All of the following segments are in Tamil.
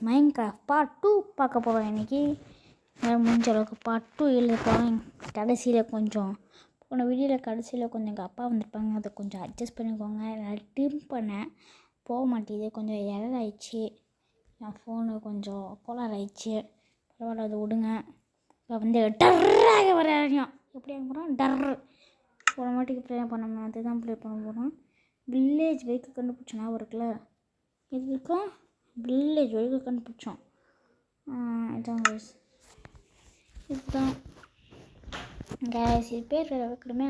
மைன்கிராஃப்ட் பார்ட் 2 பார்க்க போகிறோம் இன்றைக்கி. முடிஞ்ச அளவுக்கு பார்ட் 2 எழுத போகிறோம். கடைசியில் கொஞ்சம் போன வீடியோவில் கடைசியில் கொஞ்சம் எங்கள் அப்பா வந்திருப்பாங்க, அதை கொஞ்சம் அட்ஜஸ்ட் பண்ணிக்கோங்க. நான் ட்ரிம் பண்ணேன், போக மாட்டேது, கொஞ்சம் எரர் ஆயிடுச்சு. என் ஃபோனு கொஞ்சம் கோளாறு ஆயிடுச்சு. பரவாயில்ல, அதை விடுங்க. இப்போ வந்து டர்ராக வர ஆகும். எப்படி ஆக போகிறோம்? டர்ரு ஒரு மாட்டிக்கு ப்ளே பண்ணோம், அதுதான் ப்ளே பண்ண போகிறோம். வில்லேஜ் வரைக்கும் கண்டுபிடிச்சோன்னா இருக்குல்ல, இது இருக்கும். வில்லேஜ் வரைக்கும் கண்டுபிடிச்சோம். இதான் கைஸ், இதுதான் கைஸ். இது பேர் வேறு வைக்கணுமே,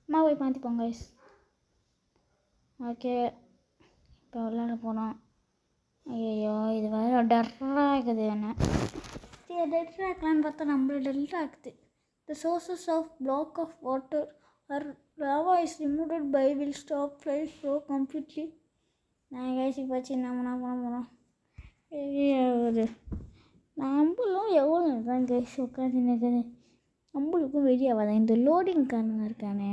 அம்மா போய் மாற்றிப்போங்க கைஸ். ஓகே, இப்போ விளையாட போனோம். ஐயோ, இது வேறு டர்ராகுது. என்ன டெட்ராக்கலான்னு பார்த்தா நம்மள டெல்டாக்குது. The sources of block of water are lava is removed by will stop flight flow completely. நான் கைஸ் இப்போ வச்சு என்ன பண்ண போகிறோம்? ஆகுது. நம்மளும் எவ்வளோ தான் கைஸ் உட்காந்து நிற்குது, நம்மளுக்கும் வெளியாகாதான். இந்த லோடிங் காரணம் இருக்கானே,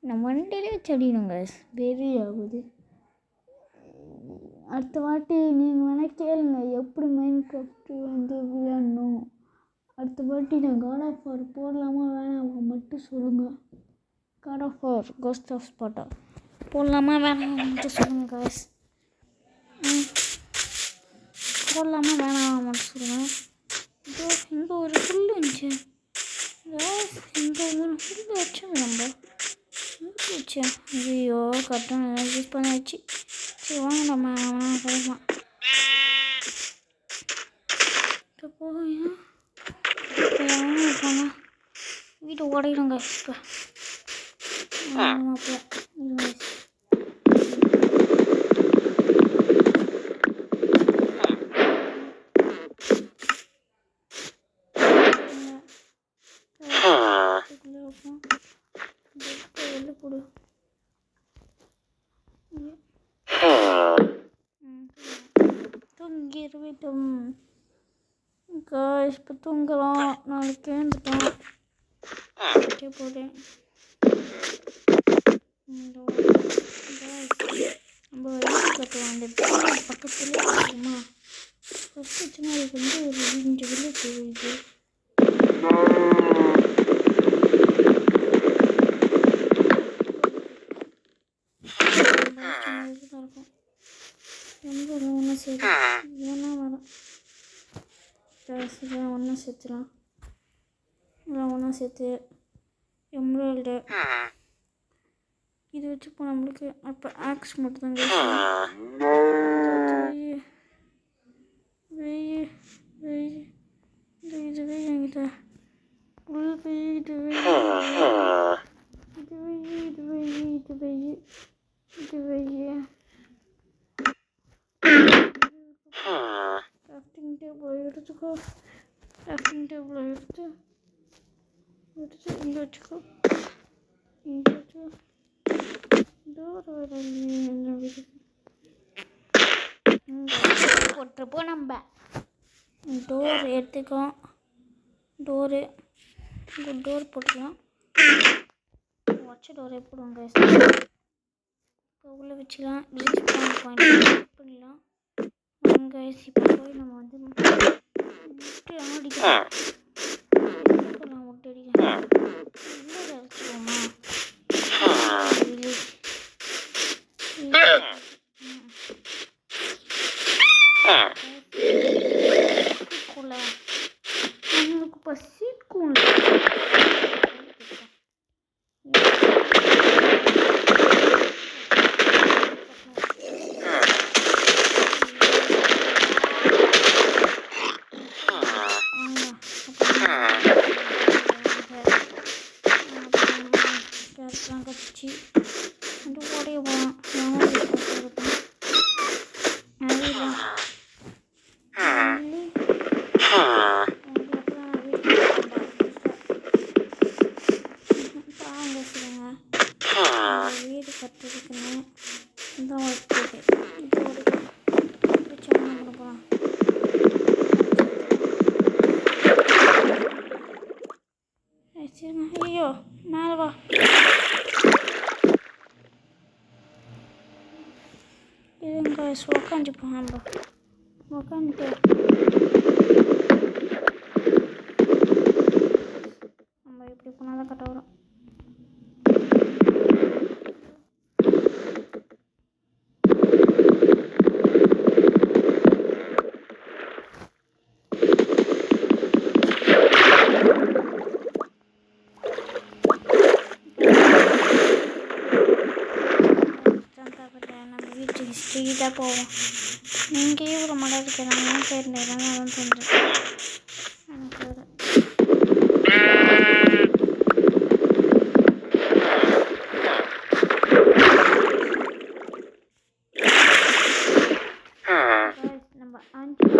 நம்ம வண்டியிலே வச்சு அடிக்கணும் கைஸ், வெளியாகுது. அடுத்த வாட்டி நீங்கள் வேணால் கேளுங்க எப்படி மைன்கிராஃப்ட் வந்து விளையாடணும். அடுத்த வாட்டி நான் காட் ஆஃப் வார் போடலாமா வேணாமா மட்டும் சொல்லுங்கள். God of War Ghost of Sparta போடலாமா வேணாமா மட்டும் சொல்லுங்கள் கைஸ். போடலாமா வேணாமா மட்டும் சொல்லுங்கள். இதோ இங்கே ஒரு புல் இருந்துச்சு கைஸ், இங்கே ஒரு புல் வச்சோம் நம்ம வச்சு. ஐயோ, கரெக்டாக யூஸ் பண்ணியாச்சு. சரி வாங்க, நம்ம கிடைக்கலாம். இப்போ போய் போங்க, வீட்டை உடையிடுங்க இப்போ. போடு தூங்கிடுவிட்டோம் காய்ஸ். இப்போ தூங்கலாம், நாளைக்கு எழுந்துட்டோம். ஓகே போகிறேன். நம்ம வீட்டுக்கு அந்த பக்கத்துலேயே இருக்குமா, ஃபஸ்ட்டு சின்ன வந்து ஒரு 5 வில்லேஜ் தெரியுது. இருக்கும் ரொம்ப ஒன்றா சேர்த்து ஏன்னா வரும் ஒன்றா சேர்த்துலாம். இதெல்லாம் ஒன்றா சேர்த்து எம்ராய்டு இது வச்சுப்போம் நம்மளுக்கு. அப்போ ஆக்ஸ் மட்டும் தான் இது என்கிட்ட கிராஃப்டிங் டேபிள் எடுத்துக்கோ. கிராஃப்டிங் டேபிள் எடுத்து இங்கே வச்சுக்கோ. இங்கே வச்சு போட்டுருப்போம். நம்ம டோர் எடுத்துக்கோ. டோர் போட்டுக்கலாம். வச்ச டோரே போடுவாங்க. இப்போ உள்ளே வச்சுக்கலாம். பாயிண்ட் பண்ணிடலாம். இப்போ போய் நம்ம வந்து அடிக்கலாம். முட்டை அடிக்கலாம். இல்லை வச்சுக்கோமா நம்மளுக்கு பசிக்கும். கட்சி வந்து ஓடைய போகலாம். வீடு கட்டுறதுக்குன்னு இந்த ஒர்க்கு இது ஒரு பிரச்சனை பண்ண போகலாம். ஐயோ, மேலே வா. இதுங்க உட்காந்துப்போம் நம்ம. உட்காந்துட்டு நம்ம இப்படி போனால் தான் கரெக்டாக வரும். நம்ம வீட்டுக்கு ஸ்ட்ரீட்டாக போவோம். இங்கேயே ஒரு மடம் இருக்கிறாங்க தெரிஞ்சுக்கிறாங்க. அதான் தோன்றுறேன் எனக்கு வேறு. நம்ம 5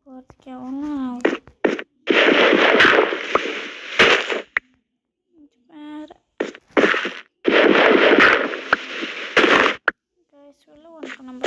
போகிறதுக்கு ஒன்றும் ஆகும். வேறு சொல்லு உனக்கு நம்ம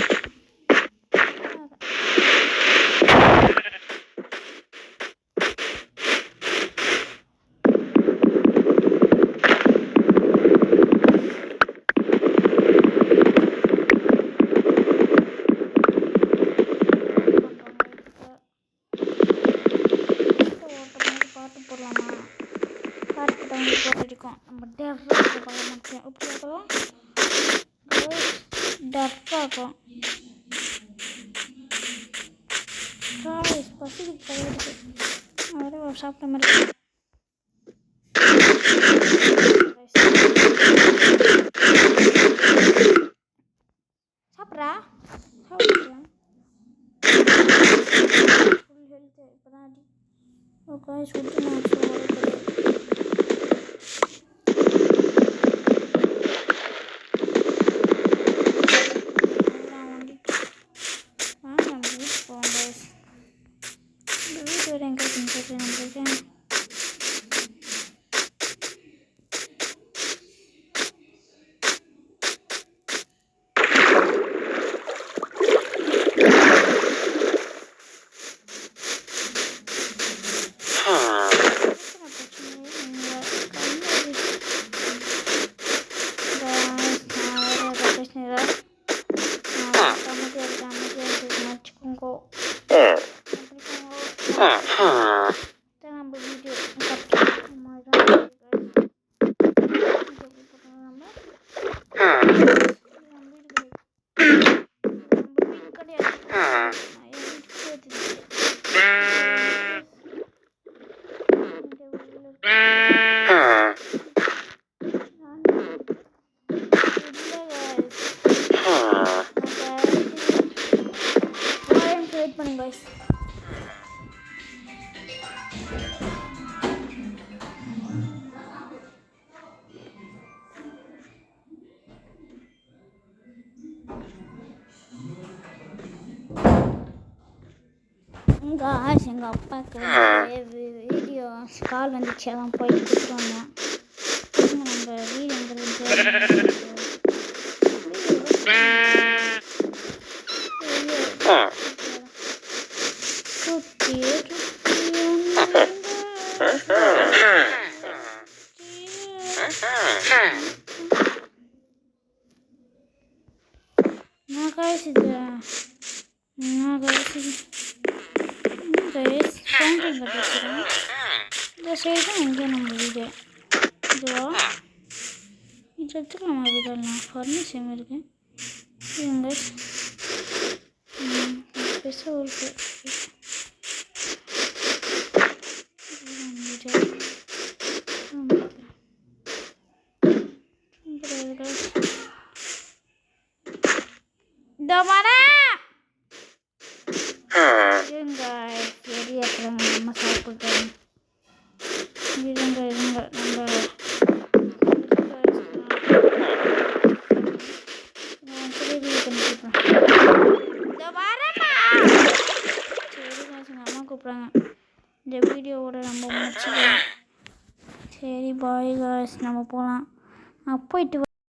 பாட்டு போடலாமா? பாட்டு போட்டு போட்டுருக்கோம். நம்ம டெஃபாக பண்ண மாட்டோம். எப்படி ஆகலாம்? டெஃபாகும் பசிக்கு போயிடுது. அவரே சாப்பிட்ட மாதிரி சாப்பிட்றா சாப்பிட்றேன். ஃபுல் ஹெல்த்து இப்போ தான் அடி. ஓகே சுட்டு மாச்சு வளர்க்குது. நம்ம வீட்டுக்கு போவோம் கைஸ். இந்த வீட்டு வேறு எங்கே இருக்குன்னு தெரியல நம்மளுக்கு. நம்ம வீடியோ வெயிட் பண்ணுங்க guys. எங்கள் அப்பாவுக்கு வீடியோ கால் வந்துச்சு. அதான் போயிட்டு கொடுத்துருவாங்க. நம்ம வீடு இந்த சைடு தான் எங்கேயும் நம்ம வீடு இதுவா இது எடுத்துக்கலாமா? வீடெல்லாம் ஃபர்னிச்சர் இருக்குது இவங்க பெருசாக இருக்கு. இதோ வரேன். இருங்க சரி அப்புறம் நம்ம சாப்பிட்டோம். இருங்க நம்ம சரி அம்மா கூப்பிட்றாங்க. இந்த வீடியோவோட நம்ம முடிச்சுக்கலாம். சரி பாய் காய்ஸ், நம்ம போகலாம். போயிட்டு